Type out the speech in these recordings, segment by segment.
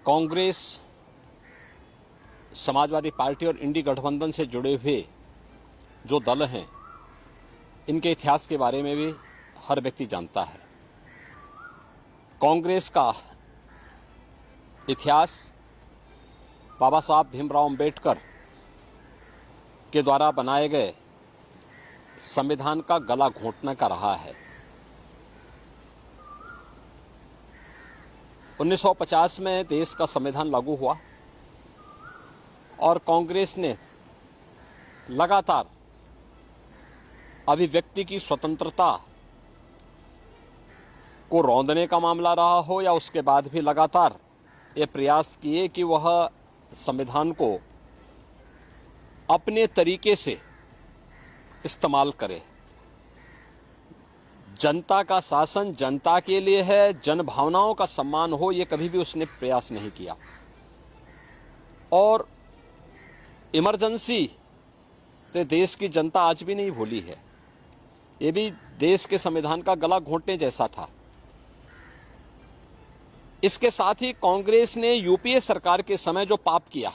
Congress, Samajwadi party और इंडी गठबंधन से जुड़े हुए जो दल हैं, इनके इतिहास के बारे में भी हर व्यक्ति जानता है। कांग्रेस का इतिहास बाबा साहब भीमराव अंबेडकर के द्वारा बनाए गए संविधान का गला घोंटने का रहा है। 1950 में देश का संविधान लागू हुआ और कांग्रेस ने लगातार अभिव्यक्ति की स्वतंत्रता को रौंदने का मामला रहा हो या उसके बाद भी लगातार ये प्रयास किए कि वह संविधान को अपने तरीके से इस्तेमाल करे। जनता का शासन जनता के लिए है, जन भावनाओं का सम्मान हो, ये कभी भी उसने प्रयास नहीं किया। और इमरजेंसी तो देश की जनता आज भी नहीं भूली है। ये भी देश के संविधान का गला घोंटने जैसा था। इसके साथ ही कांग्रेस ने यूपीए सरकार के समय जो पाप किया,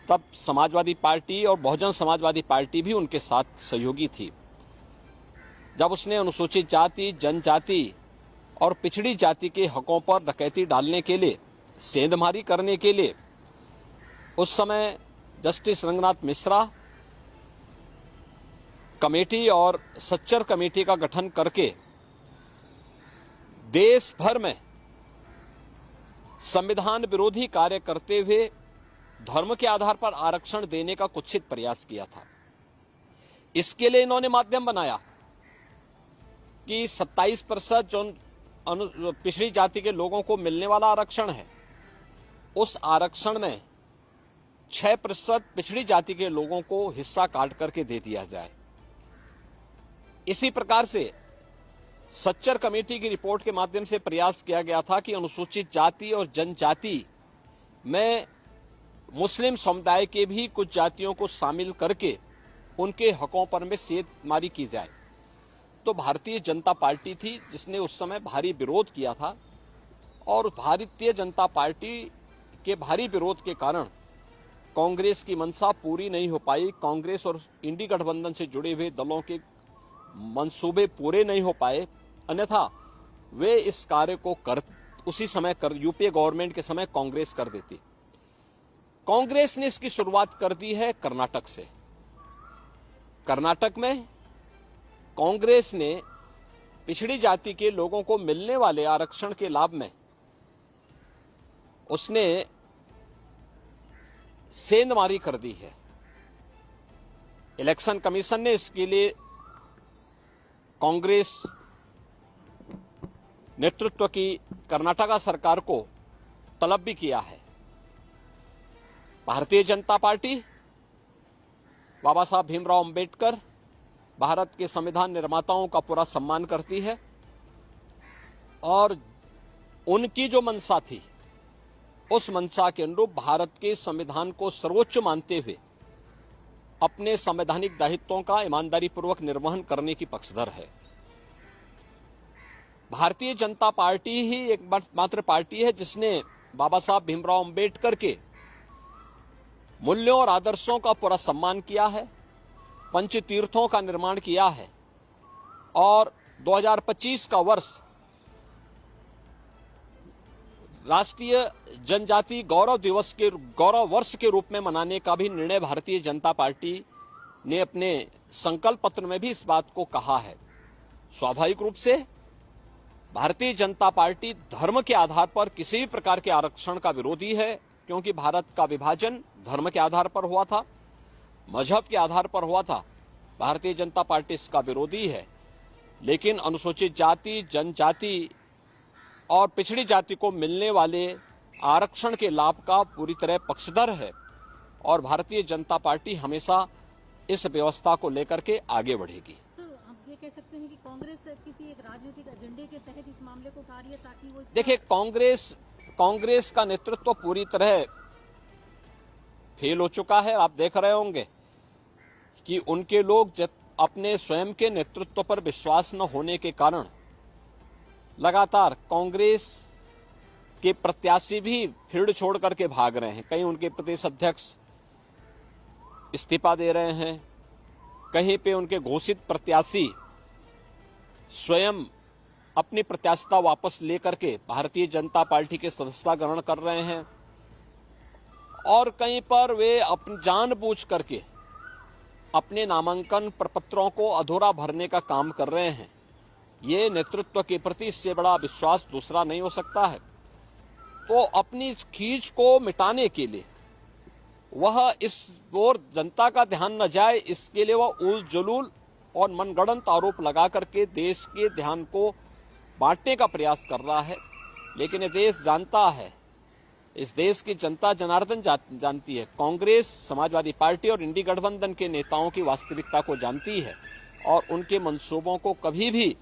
तब समाजवादी पार्टी और बहुजन समाजवादी पार्टी भी उनके साथ सहयोगी थी। जब उसने अनुसूचित जाति, जनजाति और पिछड़ी जाति के हकों पर डकैती डालने के लिए, सेंधमारी करने के लिए उस समय जस्टिस रंगनाथ मिश्रा कमेटी और सच्चर कमेटी का गठन करके देश भर में संविधान विरोधी कार्य करते हुए धर्म के आधार पर आरक्षण देने का कुत्सित प्रयास किया था। इसके लिए इन्होंने माध्यम बनाया कि 27% जो पिछड़ी जाति के लोगों को मिलने वाला आरक्षण है, उस आरक्षण में 6% पिछड़ी जाति के लोगों को हिस्सा काट करके दे दिया जाए। इसी प्रकार से सच्चर कमेटी की रिपोर्ट के माध्यम से प्रयास किया गया था कि अनुसूचित जाति और जनजाति में मुस्लिम समुदाय के भी कुछ जातियों को शामिल करके उनके हकों पर में सेंधमारी की जाए। तो भारतीय जनता पार्टी थी जिसने उस समय भारी विरोध किया था और भारतीय जनता पार्टी के भारी विरोध के कारण कांग्रेस की मंशा पूरी नहीं हो पाई। कांग्रेस और इंडी गठबंधन से जुड़े हुए दलों के मंसूबे पूरे नहीं हो पाए, अन्यथा वे इस कार्य को उसी समय यूपीए गवर्नमेंट के समय कांग्रेस कर देती। कांग्रेस ने इसकी शुरुआत कर दी है कर्नाटक से। कर्नाटक में कांग्रेस ने पिछड़ी जाति के लोगों को मिलने वाले आरक्षण के लाभ में उसने सेंधमारी कर दी है। इलेक्शन कमीशन ने इसके लिए कांग्रेस नेतृत्व की कर्नाटका सरकार को तलब भी किया है। भारतीय जनता पार्टी बाबा साहब भीमराव अंबेडकर, भारत के संविधान निर्माताओं का पूरा सम्मान करती है और उनकी जो मंशा थी, उस मंशा के अनुरूप भारत के संविधान को सर्वोच्च मानते हुए अपने संवैधानिक दायित्वों का ईमानदारी पूर्वक निर्वहन करने की पक्षधर है। भारतीय जनता पार्टी ही एकमात्र पार्टी है जिसने बाबा साहब भीमराव अंबेडकर के मूल्यों और आदर्शों का पूरा सम्मान किया है, पंच तीर्थों का निर्माण किया है और 2025 का वर्ष राष्ट्रीय जनजाति गौरव वर्ष के रूप में मनाने का भी निर्णय भारतीय जनता पार्टी ने अपने संकल्प पत्र में भी इस बात को कहा है। स्वाभाविक रूप से भारतीय जनता पार्टी धर्म के आधार पर किसी भी प्रकार के आरक्षण का विरोधी है, क्योंकि भारत का विभाजन धर्म के आधार पर हुआ था, मजहब के आधार पर हुआ था। भारतीय जनता पार्टी इसका विरोधी है, लेकिन अनुसूचित जाति, जनजाति और पिछड़ी जाति को मिलने वाले आरक्षण के लाभ का पूरी तरह पक्षधर है और भारतीय जनता पार्टी हमेशा इस व्यवस्था को लेकर के आगे बढ़ेगी। आप ये कह सकते हैं कि कांग्रेस किसी एक राजनीतिक एजेंडे के तहत इस मामले को उठा रही है ताकि वो देखिए, कांग्रेस का नेतृत्व पूरी तरह फेल हो चुका है। आप देख रहे होंगे कि उनके लोग अपने स्वयं के नेतृत्व पर विश्वास न होने के कारण लगातार कांग्रेस के प्रत्याशी भी फील्ड छोड़ करके भाग रहे हैं। कहीं उनके प्रदेश अध्यक्ष इस्तीफा दे रहे हैं, कहीं पे उनके घोषित प्रत्याशी स्वयं अपनी प्रत्याशिता वापस लेकर के भारतीय जनता पार्टी के सदस्यता ग्रहण कर रहे हैं, और कहीं पर वे अपनी जानबूझ करके अपने नामांकन प्रपत्रों को अधूरा भरने का काम कर रहे हैं। ये नेतृत्व के प्रति इससे बड़ा विश्वास दूसरा नहीं हो सकता है। तो अपनी इस खींच को मिटाने के लिए वह इस ओर जनता का ध्यान न जाए, इसके लिए वह उल जलूल और मनगढ़ंत आरोप लगा करके देश के ध्यान को बांटने का प्रयास कर रहा है। लेकिन ये देश जानता है, इस देश की जनता जनार्दन जानती है, कांग्रेस, समाजवादी पार्टी और इंडी गठबंधन के नेताओं की वास्तविकता को जानती है, और उनके मंसूबों को कभी भी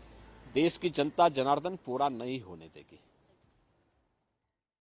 देश की जनता जनार्दन पूरा नहीं होने देगी।